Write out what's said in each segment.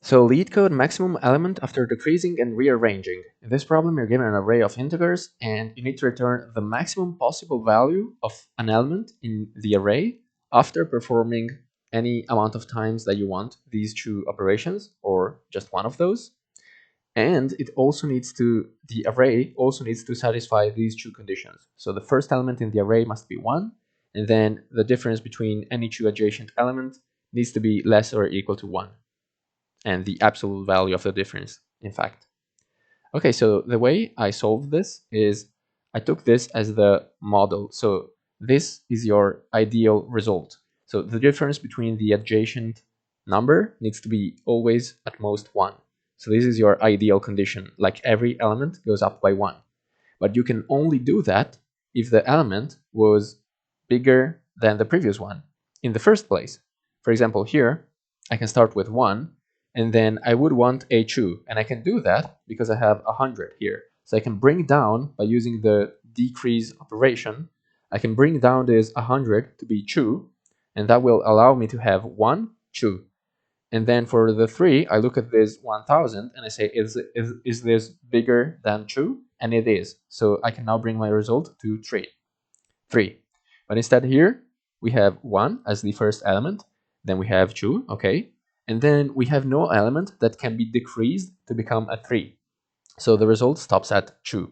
So LeetCode maximum element after decreasing and rearranging. In this problem, you're given an array of integers and you need to return the maximum possible value of an element in the array after performing any amount of times that you want these two operations, or just one of those. And it also needs to, the array also needs to satisfy these two conditions. So the first element in the array must be 1, and then the difference between any two adjacent elements needs to be less or equal to 1. And the absolute value of the difference, in fact. Okay, so the way I solved this is I took this as the model. So this is your ideal result. So the difference between the adjacent number needs to be always at most 1. So this is your ideal condition, like every element goes up by 1. But you can only do that if the element was bigger than the previous one in the first place. For example, here, I can start with 1, and then I would want a 2, and I can do that because I have 100 here. So I can bring down, by using the decrease operation, I can bring down this 100 to be 2, and that will allow me to have 1, 2. And then for the 3, I look at this 1000 and I say, is this bigger than 2? And it is. So I can now bring my result to 3. But instead here, we have 1 as the first element, then we have 2, okay, and then we have no element that can be decreased to become a 3. So the result stops at 2.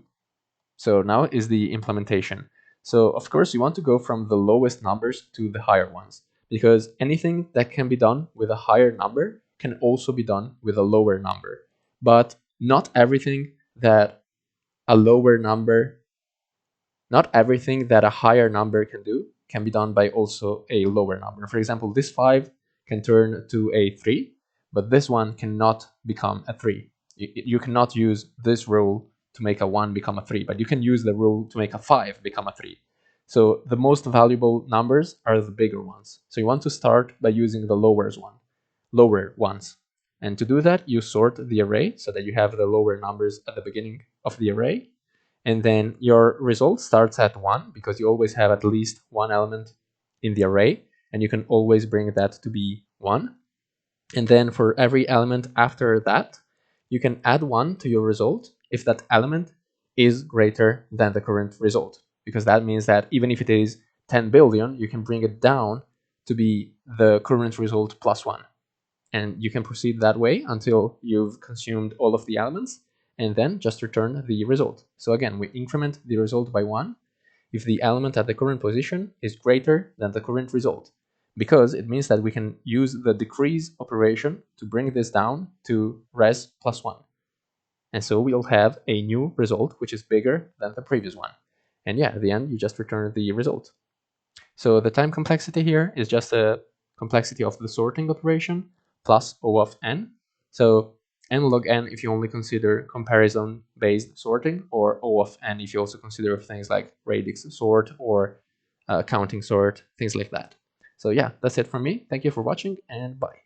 So now is the implementation. So of course you want to go from the lowest numbers to the higher ones, because anything that can be done with a higher number can also be done with a lower number. But not everything that a higher number can do can be done by also a lower number. For example, this 5 can turn to a 3, but this one cannot become a 3. You cannot use this rule to make a 1 become a 3, but you can use the rule to make a 5 become a 3. So the most valuable numbers are the bigger ones. So you want to start by using the lower ones. And to do that, you sort the array so that you have the lower numbers at the beginning of the array. And then your result starts at 1 because you always have at least one element in the array, and you can always bring that to be 1. And then for every element after that, you can add 1 to your result if that element is greater than the current result, because that means that even if it is 10 billion, you can bring it down to be the current result plus 1. And you can proceed that way until you've consumed all of the elements, and then just return the result. So again, we increment the result by 1 if the element at the current position is greater than the current result, because it means that we can use the decrease operation to bring this down to res plus 1. And so we'll have a new result which is bigger than the previous one. And yeah, at the end, you just return the result. So the time complexity here is just a complexity of the sorting operation plus O of n. So n log n if you only consider comparison-based sorting, or O of n if you also consider things like radix sort or counting sort, things like that. So yeah, that's it from me. Thank you for watching, and bye.